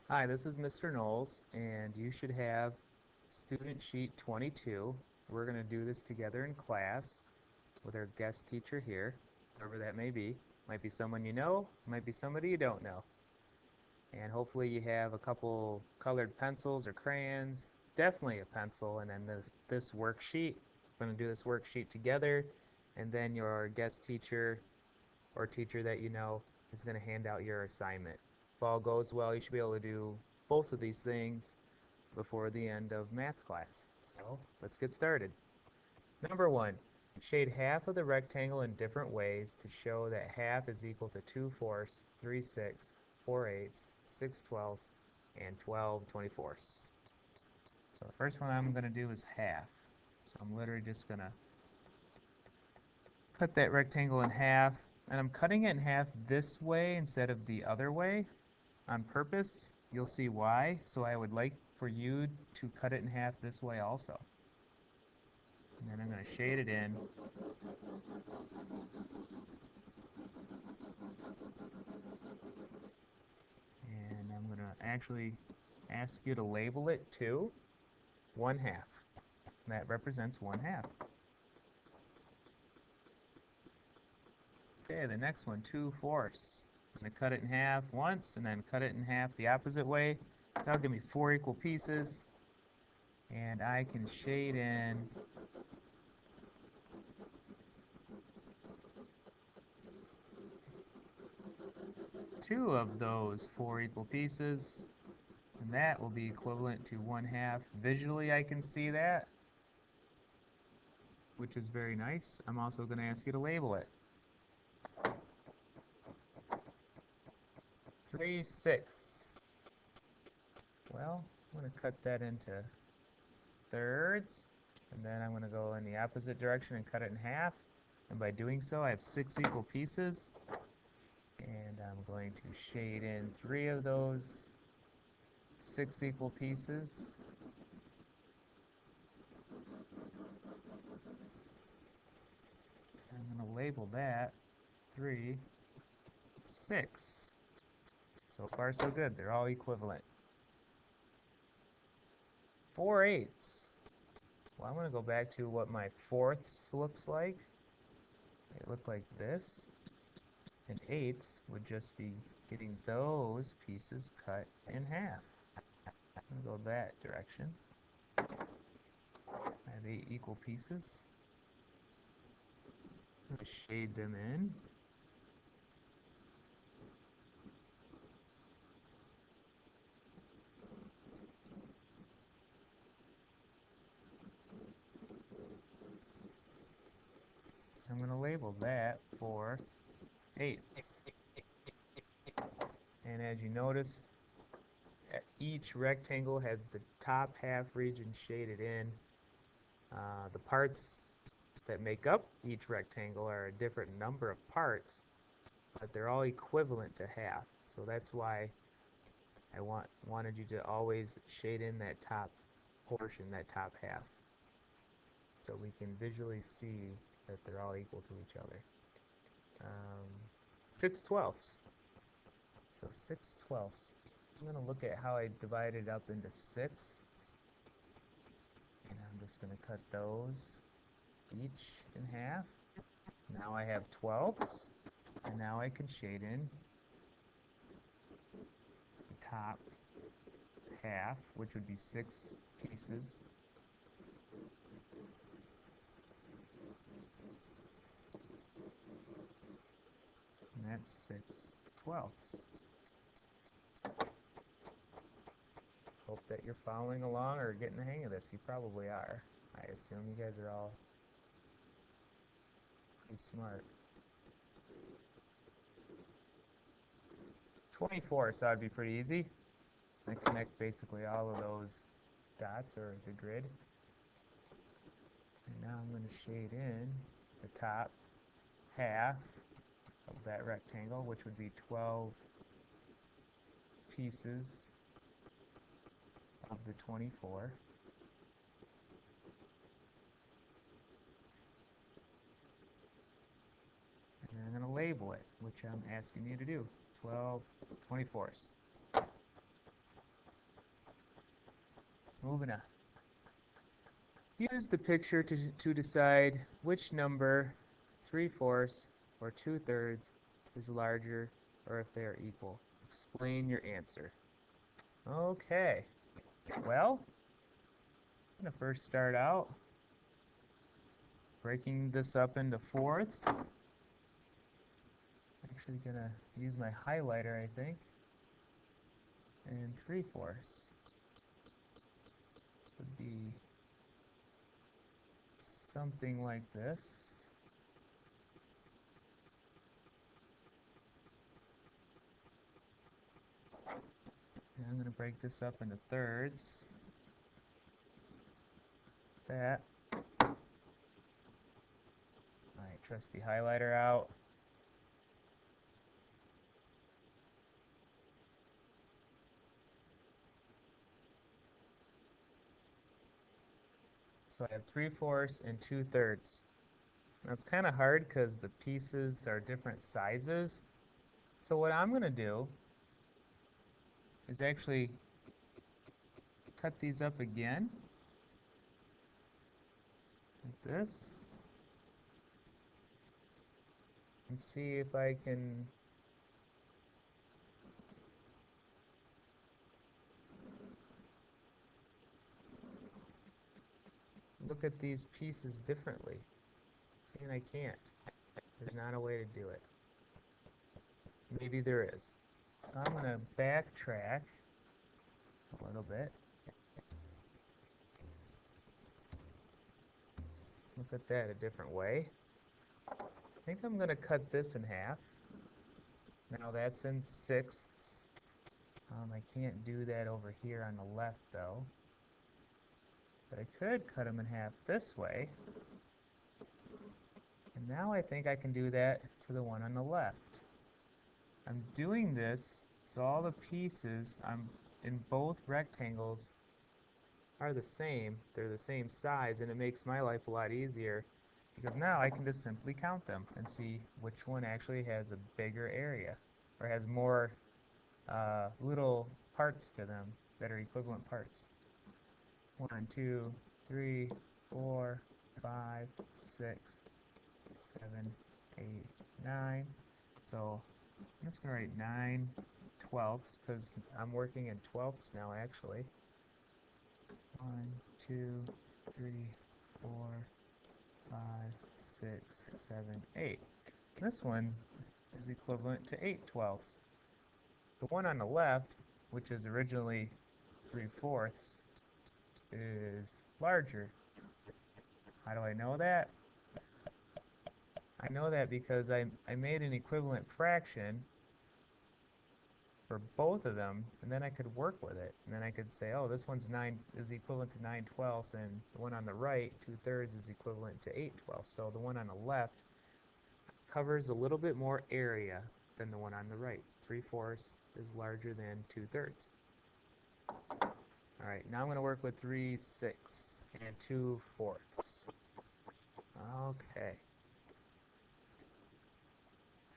Hi, this is Mr. Knowles, and you should have student sheet 22. We're going to do this together in class with our guest teacher here, whoever that may be. Might be someone you know, might be somebody you don't know. And hopefully you have a couple colored pencils or crayons, definitely a pencil, and then this worksheet. We're going to do this worksheet together, and then your guest teacher or teacher that you know is going to hand out your assignment. If all goes well, you should be able to do both of these things before the end of math class. So let's get started. Number one, shade half of the rectangle in different ways to show that half is equal to 2/4, 3/6, 4/8, 6/12, and 12/24. So the first one I'm going to do is half. So I'm literally just going to cut that rectangle in half, and I'm cutting it in half this way instead of the other way on purpose. You'll see why. So I would like for you to cut it in half this way also. And then I'm going to shade it in. And I'm going to actually ask you to label it too. 1/2. That represents 1/2. Okay, the next one, 2/4. I'm going to cut it in half once and then cut it in half the opposite way. That'll give me 4 equal pieces. And I can shade in two of those 4 equal pieces, and that will be equivalent to 1/2. Visually I can see that, which is very nice. I'm also going to ask you to label it. 3/6. Well, I'm going to cut that into thirds, and then I'm going to go in the opposite direction and cut it in half. And by doing so, I have 6 equal pieces, and I'm going to shade in 3 of those 6 equal pieces. I'm going to label that 3/6. So far, so good. They're all equivalent. 4/8. Well, I'm going to go back to what my fourths looks like. It looked like this. And 8ths would just be getting those pieces cut in half. I'm going to go that direction. I have 8 equal pieces. I'm going to shade them in. I'm going to label that 4/8. And as you notice, each rectangle has the top half region shaded in. The parts that make up each rectangle are a different number of parts, but they're all equivalent to half. So that's why I wanted you to always shade in that top portion, that top half, so we can visually see that they're all equal to each other. 6/12. So 6/12. I'm going to look at how I divide it up into sixths, and I'm just going to cut those each in half. Now I have 12ths, and now I can shade in the top half, which would be 6 pieces. And that's 6/12. Hope that you're following along or getting the hang of this. You probably are. I assume you guys are all pretty smart. 24, so that'd be pretty easy. I connect basically all of those dots or the grid. And now I'm going to shade in the top half of that rectangle, which would be 12 pieces of the 24. And I'm going to label it, which I'm asking you to do. 12/24. moving on. Use the picture to decide which number, 3/4 or 2/3, is larger, or if they are equal. Explain your answer. Okay, well, I'm going to first start out breaking this up into fourths. I'm actually going to use my highlighter, I think, and 3/4 would be something like this. And I'm going to break this up into thirds. That. My trusty highlighter out. So I have 3/4 and 2/3. Now it's kind of hard because the pieces are different sizes. So what I'm going to do is actually cut these up again, like this, and see if I can look at these pieces differently. See, and I can't. There's not a way to do it. Maybe there is. So I'm going to backtrack a little bit. Look at that a different way. I think I'm going to cut this in half. Now that's in sixths. I can't do that over here on the left though. But I could cut them in half this way. And now I think I can do that to the one on the left. I'm doing this so all the pieces in both rectangles are the same. They're the same size, and it makes my life a lot easier because now I can just simply count them and see which one actually has a bigger area or has more little parts to them that are equivalent parts. 1, 2, 3, 4, 5, 6, 7, 8, 9. So I'm just going to write 9/12 because I'm working in twelfths now actually. 1, 2, 3, 4, 5, 6, 7, 8. This one is equivalent to 8/12. The one on the left, which is originally 3/4, is larger. How do I know that? I know that because I made an equivalent fraction for both of them, and then I could work with it. And then I could say, oh, this one's is equivalent to 9/12, and the one on the right, 2/3, is equivalent to 8/12. So the one on the left covers a little bit more area than the one on the right. 3/4 is larger than 2/3. All right, now I'm going to work with 3/6 and 2/4. Okay.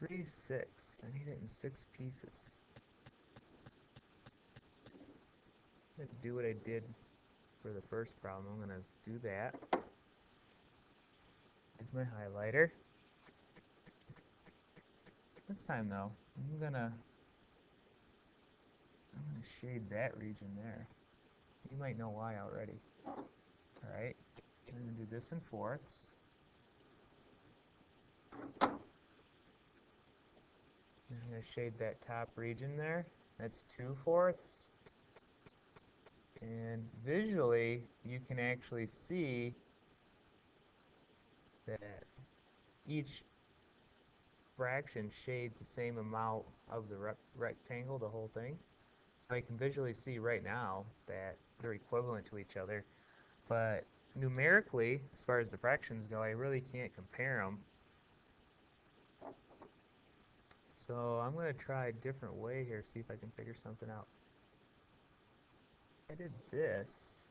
3/6. I need it in 6 pieces. I'm going to do what I did for the first problem. I'm going to do that. Here's my highlighter. This time though, I'm gonna shade that region there. You might know why already. Alright, I'm gonna do this in fourths. And I'm gonna shade that top region there. That's 2/4. And visually, you can actually see that each fraction shades the same amount of the rectangle, the whole thing. So I can visually see right now that they're equivalent to each other. But numerically, as far as the fractions go, I really can't compare them. So I'm going to try a different way here, see if I can figure something out. I did this.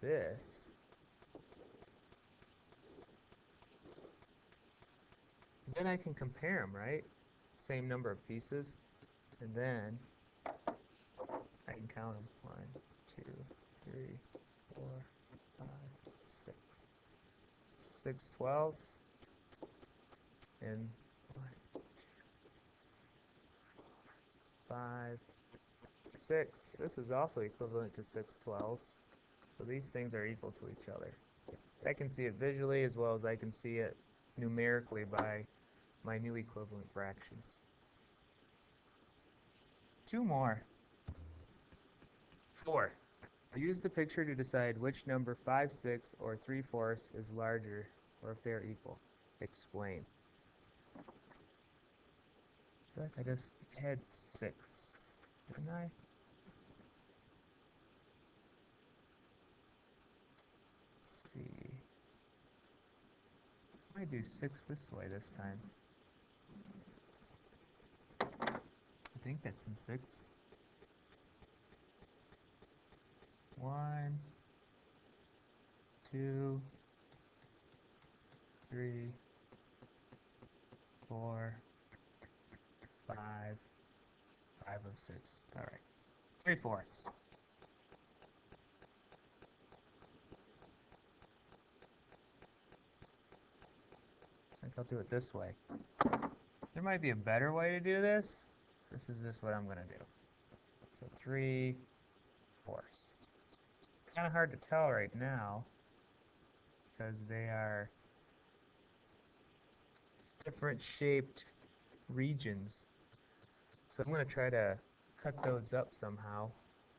This. Then I can compare them, right? Same number of pieces. And then can count them. 1, 2, 3, 4, 5, 6. 6 twelfths. And 1, 2, 5, 6. This is also equivalent to 6 twelfths. So these things are equal to each other. I can see it visually as well as I can see it numerically by my new equivalent fractions. 2 more. 4. Use the picture to decide which number 5/6 or 3/4 is larger, or if they are equal. Explain. I feel like I just had sixths, didn't I? Let's see. I might do 6 this way this time. I think that's in 6. 1, 2, 3, 4, 5, 5 of 6. All right, 3/4. I think I'll do it this way. There might be a better way to do this. This is just what I'm going to do. So 3/4. It's kind of hard to tell right now because they are different shaped regions. So I'm going to try to cut those up somehow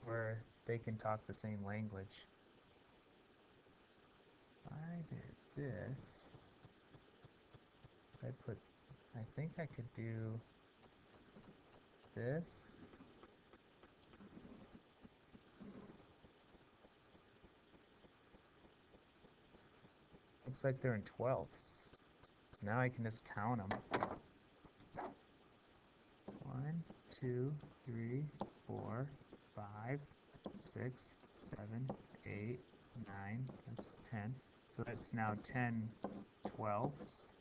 where they can talk the same language. I did this. I think I could do this. Looks like they're in twelfths. So now I can just count them. 1, 2, 3, 4, 5, 6, 7, 8, 9. That's 10. So that's now 10 twelfths.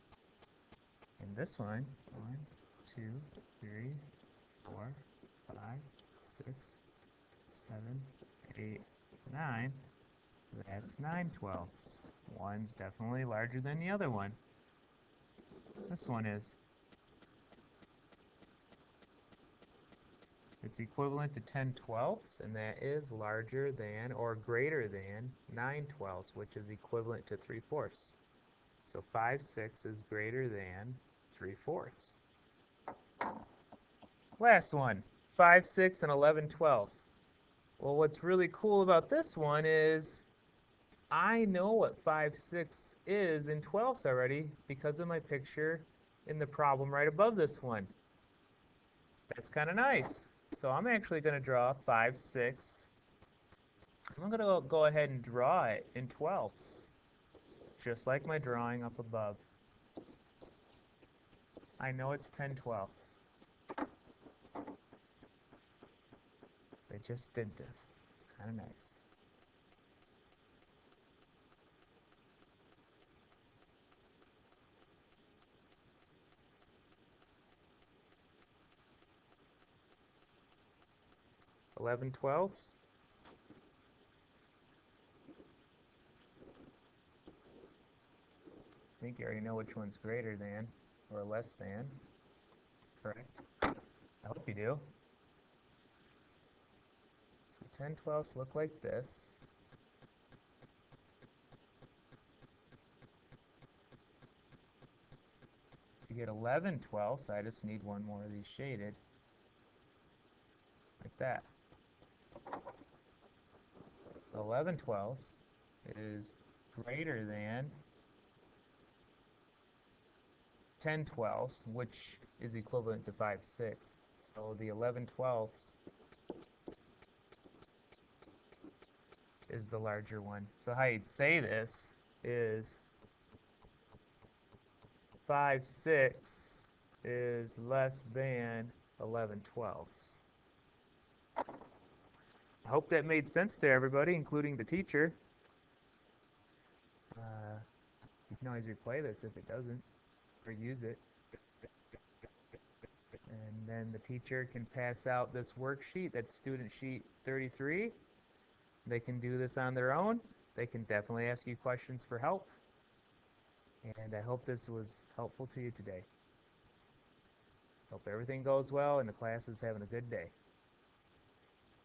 And this one, 1, 2, 3, 4, 5, 6, 7, 8, 9. That's 9 twelfths. One's definitely larger than the other one. This one is. It's equivalent to 10 twelfths, and that is larger than or greater than 9 twelfths, which is equivalent to 3/4. So 5/6 is greater than 3/4. Last one, 5/6 and 11 twelfths. Well, what's really cool about this one is I know what 5/6 is in twelfths already because of my picture in the problem right above this one. That's kind of nice. So I'm actually going to draw 5/6. So I'm going to go ahead and draw it in twelfths, just like my drawing up above. I know it's 10 twelfths. I just did this. It's kind of nice. (11 twelfths). I think you already know which one's greater than or less than. Correct? I hope you do. So 10 twelfths look like this. To get 11 twelfths, I just need one more of these shaded. Like that. 11 twelfths is greater than 10 twelfths, which is equivalent to 5/6. So the 11 twelfths is the larger one. So how you'd say this is 5/6 is less than 11 twelfths. I hope that made sense to everybody, including the teacher. You can always replay this if it doesn't, or use it. And then the teacher can pass out this worksheet, that's student sheet 33. They can do this on their own. They can definitely ask you questions for help. And I hope this was helpful to you today. Hope everything goes well and the class is having a good day.